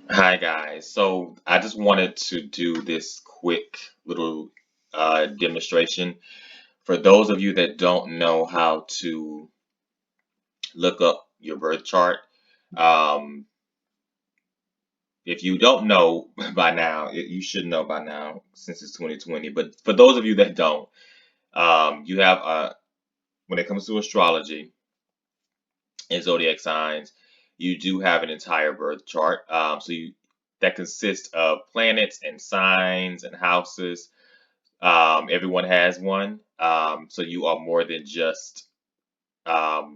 Hi guys. So I just wanted to do this quick little demonstration for those of you that don't know how to look up your birth chart. Um, if you don't know by now, you should know by now since it's 2020. But for those of you that don't, you have when it comes to astrology and zodiac signs, you do have an entire birth chart. That consists of planets and signs and houses. Everyone has one. So you are more than just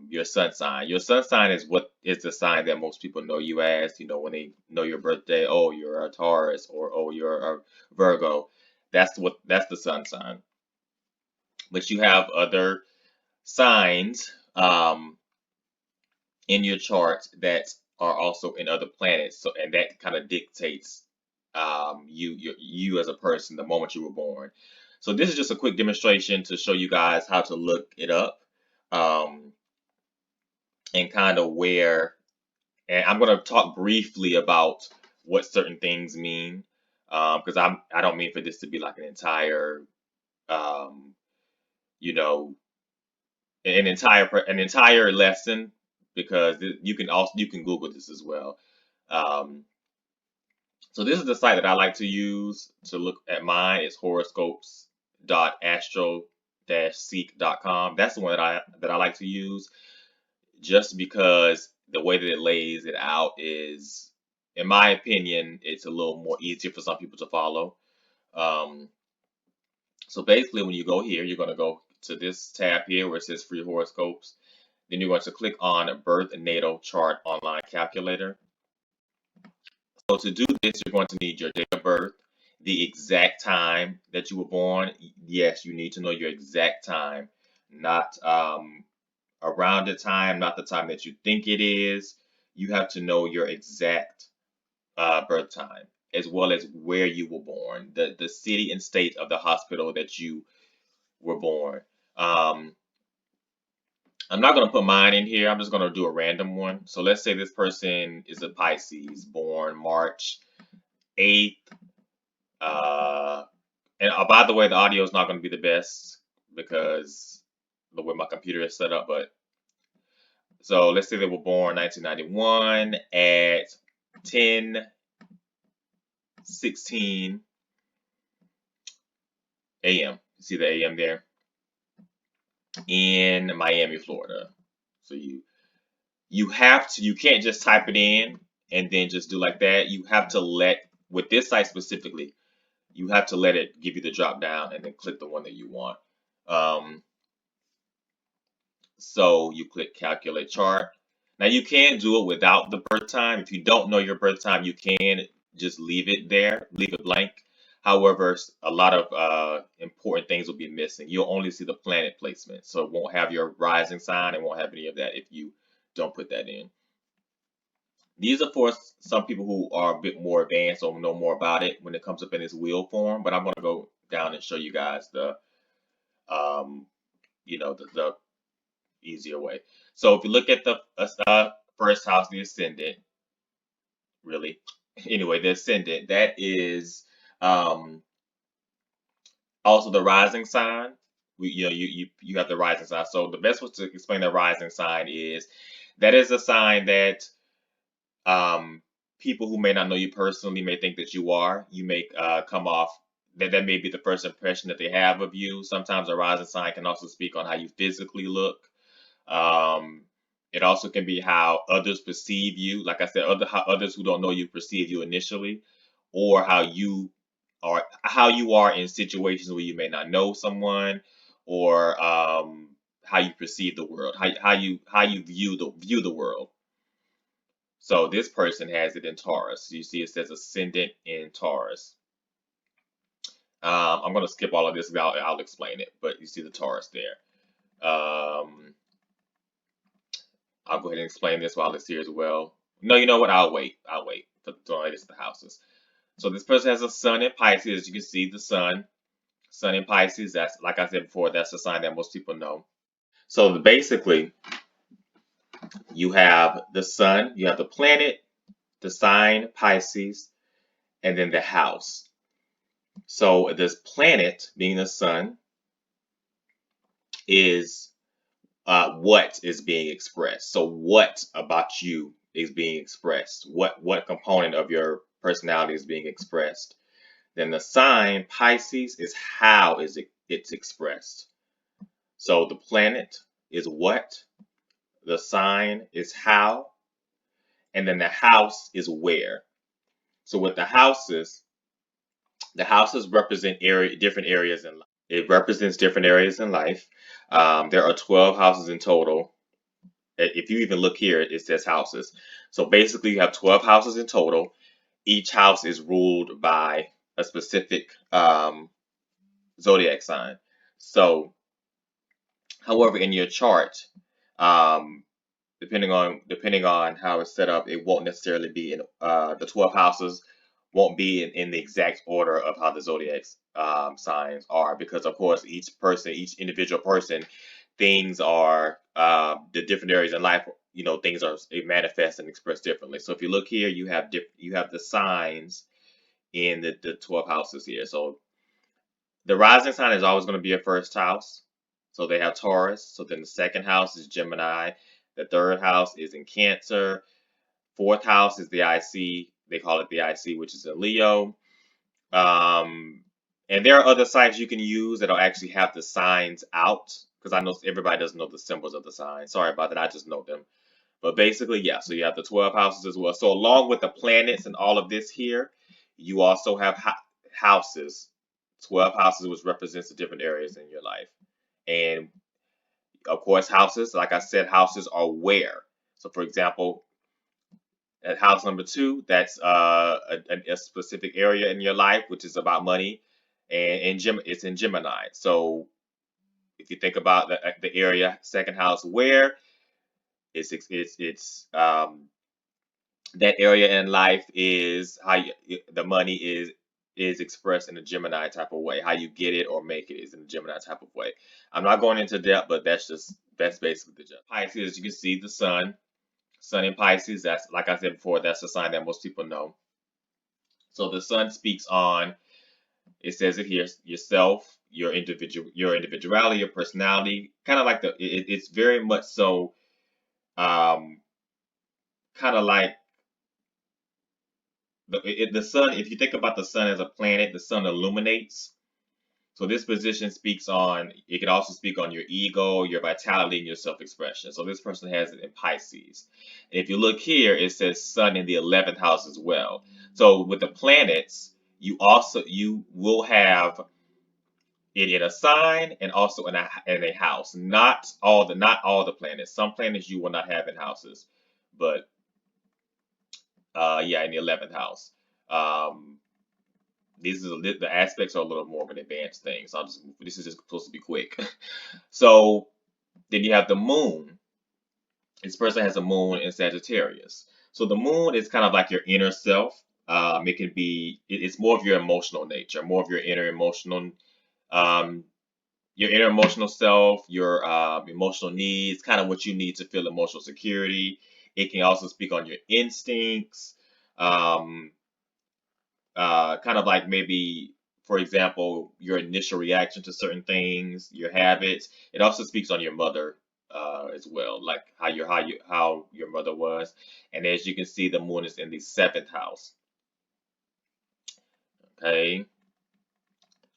your sun sign. Your sun sign is what is the sign that most people know you as. You know, when they know your birthday, oh, you're a Taurus, or oh, you're a Virgo. That's the sun sign. But you have other signs in your chart that are also in other planets. So, and that kind of dictates you as a person the moment you were born. So this is just a quick demonstration to show you guys how to look it up, um, and kind of where. And I'm going to talk briefly about what certain things mean, because I don't mean for this to be like an entire, um, you know, an entire lesson, because you can Google this as well. Um, So this is the site that I like to use to look at mine. It's horoscopes.astro-seek.com. That's the one that I like to use, just because the way that it lays it out is, in my opinion, it's a little more easier for some people to follow. Um, so basically, when you go here, you're going to go to this tab here where it says free horoscopes. Then you're going to click on Birth and Natal Chart Online Calculator. So to do this, you're going to need your date of birth, the exact time that you were born. Yes, you need to know your exact time, not around the time, not the time that you think it is. You have to know your exact birth time, as well as where you were born, the city and state of the hospital that you were born. Um, I'm not going to put mine in here. I'm just going to do a random one. So let's say this person is a Pisces, born March 8th. And by the way, the audio is not going to be the best because the way my computer is set up. But so let's say they were born 1991 at 10:16 a.m. You see the a.m. there in Miami, Florida. So you can't just type it in and then just do like that. You have to with this site specifically, you have to let it give you the drop down and then click the one that you want. Um, So you click calculate chart. Now you can do it without the birth time. If you don't know your birth time, you can just leave it there, leave it blank. However, a lot of important things will be missing. You'll only see the planet placement, so it won't have your rising sign. It won't have any of that if you don't put that in. These are for some people who are a bit more advanced or know more about it when it comes up in this wheel form. But I'm going to go down and show you guys um, the easier way. So if you look at the first house, the ascendant, really, anyway, the ascendant, that is um, also the rising sign. You have the rising sign. So the best way to explain the rising sign is that is a sign that um, people who may not know you personally may think that you are. You may come off that may be the first impression that they have of you. Sometimes a rising sign can also speak on how you physically look. Um, it also can be how others perceive you. Like I said, how others who don't know you perceive you initially, or how you are in situations where you may not know someone, or how you perceive the world, how you view the world. So this person has it in Taurus. You see, it says ascendant in Taurus. I'm going to skip all of this. I'll explain it, but you see the Taurus there. I'll go ahead and explain this while it's here as well. No, you know what? I'll wait. I'll wait for the houses. So this person has a sun in Pisces. As you can see, the sun in Pisces. That's, like I said before, that's a sign that most people know. So basically, you have the sun, you have the planet, the sign Pisces, and then the house. So this planet, being the sun, is what is being expressed. So what about you is being expressed? What component of your personality is being expressed? Then the sign Pisces is how it's expressed. So the planet is what, the sign is how, and then the house is where. So with the houses represent different areas in life. It represents different areas in life. There are 12 houses in total. If you even look here, it says houses. So basically, you have 12 houses in total. Each house is ruled by a specific zodiac sign. So, however, in your chart, um, depending on how it's set up, it won't necessarily be in the 12 houses won't be in the exact order of how the zodiac signs are, because of course each individual person, things are the different areas in life. Things are they manifest and expressed differently. So if you look here, you have the signs in the 12 houses here. So the rising sign is always going to be your first house. So they have Taurus. So then the second house is Gemini. The third house is in Cancer. Fourth house is the IC. They call it the IC, which is in Leo. Um, and there are other sites you can use that'll actually have the signs out, because I know everybody doesn't know the symbols of the signs. Sorry about that. I just know them. But basically, yeah. So you have the 12 houses as well. So along with the planets and all of this here, you also have houses. 12 houses, which represents the different areas in your life. And of course, houses, like I said, houses are where. So for example, at house number 2, that's a specific area in your life, which is about money, and it's in Gemini. So if you think about the area, second house, where it's that area in life is how the money is expressed in a Gemini type of way. How you get it or make it is in a Gemini type of way. I'm not going into depth, but that's basically the gist. Pisces, you can see the sun in Pisces. That's, like I said before, that's a sign that most people know. So the sun speaks on, it says it here, yourself, your individuality, your personality, kind of like it's very much so, um, kind of like the sun. If you think about the sun as a planet, the sun illuminates. So this position speaks on, it can also speak on your ego, your vitality, and your self-expression. So this person has it in Pisces. And if you look here, it says sun in the 11th house as well. So with the planets, you will have it in a sign and also in a house. Not all the planets. Some planets you will not have in houses, but yeah, in the 11th house. Um, the aspects are a little more of an advanced thing. So this is just supposed to be quick. So then you have the moon. This person has a moon in Sagittarius. So the moon is kind of like your inner self. It can be, it's more of your emotional nature, more of um, your inner emotional self, your emotional needs, kind of what you need to feel emotional security. It can also speak on your instincts. Um, kind of like maybe, for example, your initial reaction to certain things, your habits. It also speaks on your mother as well, like how your mother was. And as you can see, the moon is in the 7th house. Okay,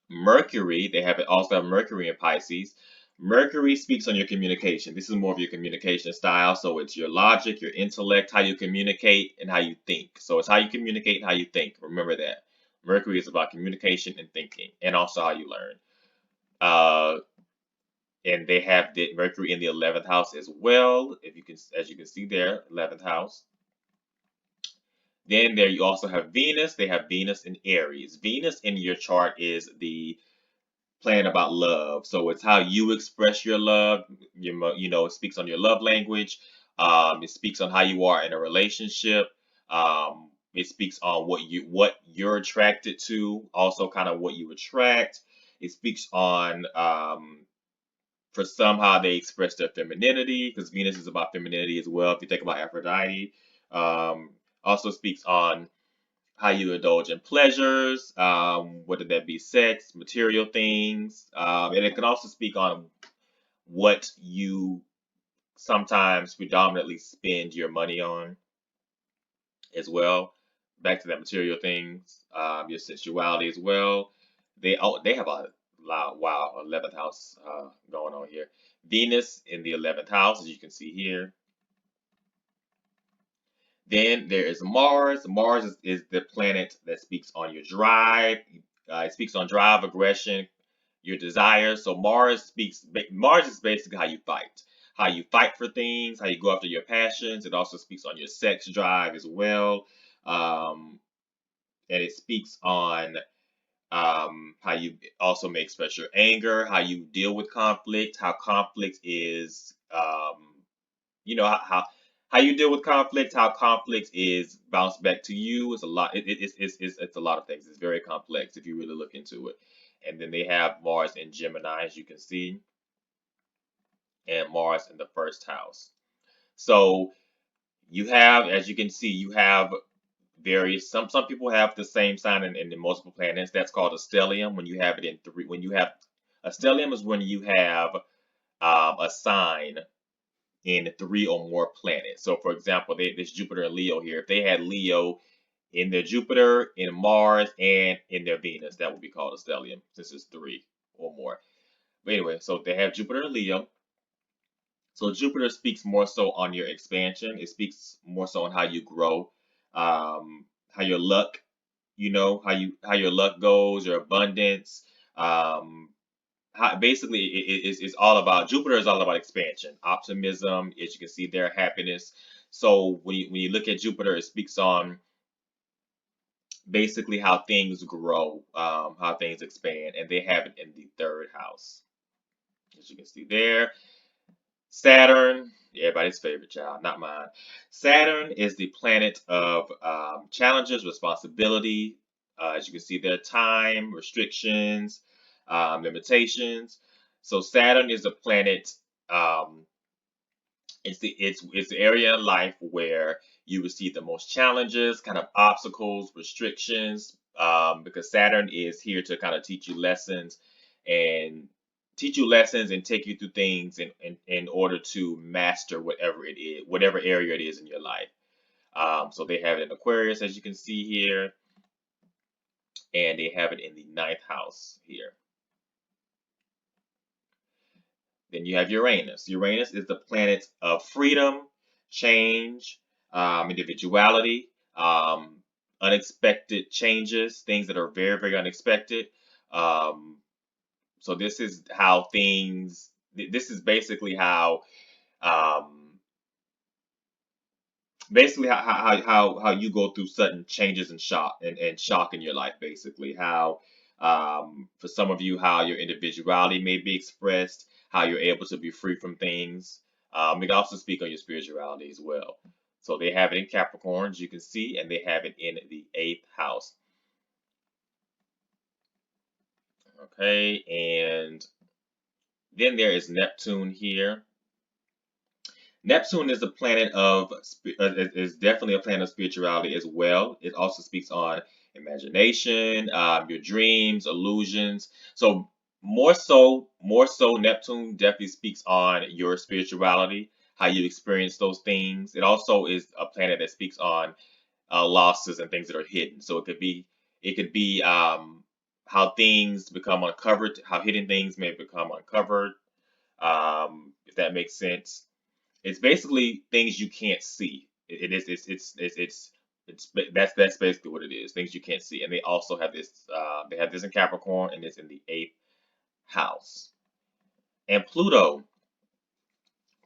Mercury, also have Mercury in Pisces. Mercury speaks on your communication. This is more of your communication style. So it's your logic, your intellect, how you communicate, and how you think. So it's how you communicate and how you think. Remember that. Mercury is about communication and thinking, and also how you learn. Uh, and they have the Mercury in the 11th house as well. As you can see there, 11th house. Then there you also have Venus. They have Venus in Aries. Venus in your chart is the plan about love. So it's how you express your love. It speaks on your love language. It speaks on how you are in a relationship. It speaks on what you're attracted to. Also, kind of what you attract. It speaks on for some how they express their femininity, because Venus is about femininity as well. If you think about Aphrodite, um, Also speaks on how you indulge in pleasures, whether that be sex, material things, and it can also speak on what you sometimes predominantly spend your money on as well. Back to that material things, your sensuality as well. They have a lot, wow, 11th house going on here. Venus in the 11th house, as you can see here. Then there is Mars. Mars is the planet that speaks on your drive. It speaks on drive, aggression, your desires. So Mars is basically how you fight for things, how you go after your passions. It also speaks on your sex drive as well, and it speaks on how you also may express your anger, how you deal with conflict, how conflict is, you know, how you deal with conflict, how conflict is bounced back to you. It's a lot. It's a lot of things. It's very complex if you really look into it. And then they have Mars in Gemini, as you can see, and Mars in the first house. So you have, as you can see, you have various. Some people have the same sign in the multiple planets. That's called a stellium. When you have it in three, when you have a stellium is when you have a sign in three or more planets. So, for example, this Jupiter and Leo here. If they had Leo in their Jupiter, in Mars, and in their Venus, that would be called a stellium, since it's three or more. But anyway, so they have Jupiter and Leo. So Jupiter speaks more so on your expansion. It speaks more so on how you grow, how your luck, how your luck goes, your abundance. Um, basically it's all about Jupiter is all about expansion, optimism, as you can see there, happiness. So when you look at Jupiter, it speaks on basically how things grow, how things expand, and they have it in the third house, as you can see there. Saturn, everybody's favorite child, not mine. Saturn is the planet of challenges, responsibility. As you can see there, time, restrictions, limitations. So Saturn is a planet. Um, it's the area in life where you receive the most challenges, kind of obstacles, restrictions, because Saturn is here to kind of and teach you lessons and take you through things in order to master whatever it is, whatever area it is in your life. So they have it in Aquarius, as you can see here, and they have it in the ninth house here. Then you have Uranus. Uranus is the planet of freedom, change, individuality, unexpected changes, things that are very, very unexpected. Um, so this is how things. This is um, basically how you go through sudden changes and shock in your life. Basically, how for some of you, how your individuality may be expressed, how you're able to be free from things. We can also speak on your spirituality as well. So they have it in Capricorn, as you can see, and they have it in the eighth house. Okay, and then there is Neptune here. Neptune is a planet is definitely a planet of spirituality as well. It also speaks on imagination, your dreams, illusions. So more so, Neptune definitely speaks on your spirituality, how you experience those things. It also is a planet that speaks on losses and things that are hidden. So it could be how things become uncovered, how hidden things may become uncovered. If that makes sense. It's basically things you can't see. It is that's basically what it is. Things you can't see, and they also have this. They have this in Capricorn, and it's in the eighth house. And Pluto.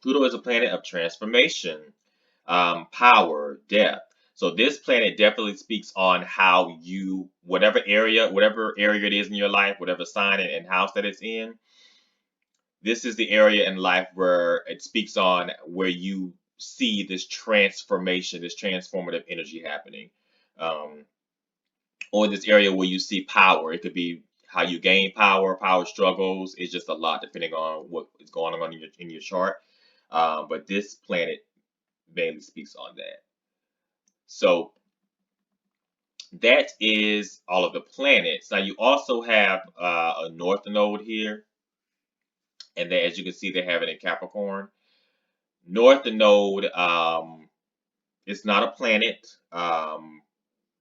Pluto is a planet of transformation, power, death. So this planet definitely speaks on how you, whatever area it is in your life, whatever sign and house that it's in, this is the area in life where it speaks on where you see this transformation, this transformative energy happening, um, or this area where you see power. It could be how you gain power, power struggles. It's just a lot depending on what is going on in your chart. But this planet mainly speaks on that. So that is all of the planets. Now you also have a north node here, and then as you can see, they have it in Capricorn. North node is not a planet.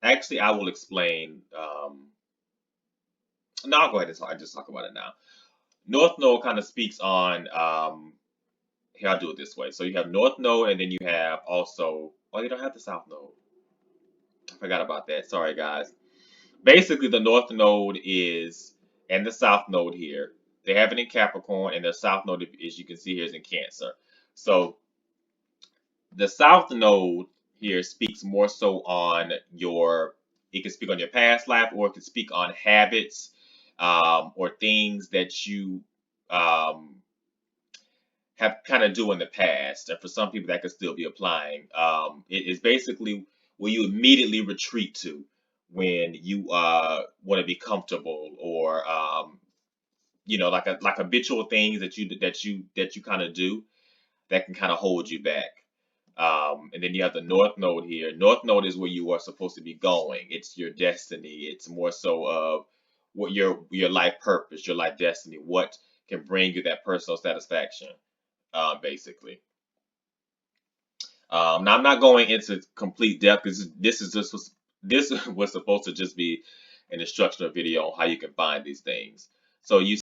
Actually, I will explain. No, I'll go ahead and just talk about it now. North node kind of speaks on. Here, I'll do it this way. So you have north node, and then you have also. Oh, you don't have the south node. I forgot about that. Sorry, guys. Basically, the north node is, and the south node here. They have it in Capricorn, and the south node, as you can see here, is in Cancer. So the south node here speaks more so on your, it can speak on your past life, or it can speak on habits, or things that you um, have kind of do in the past. And for some people, that could still be applying. It is basically where you immediately retreat to when you want to be comfortable, or like habitual things that you kind of do that can kind of hold you back. And then you have the North Node here. North Node is where you are supposed to be going. It's your destiny. It's more so of what your life purpose, your life destiny, what can bring you that personal satisfaction, basically. Now I'm not going into complete depth because this was supposed to just be an instructional video on how you can find these things. So you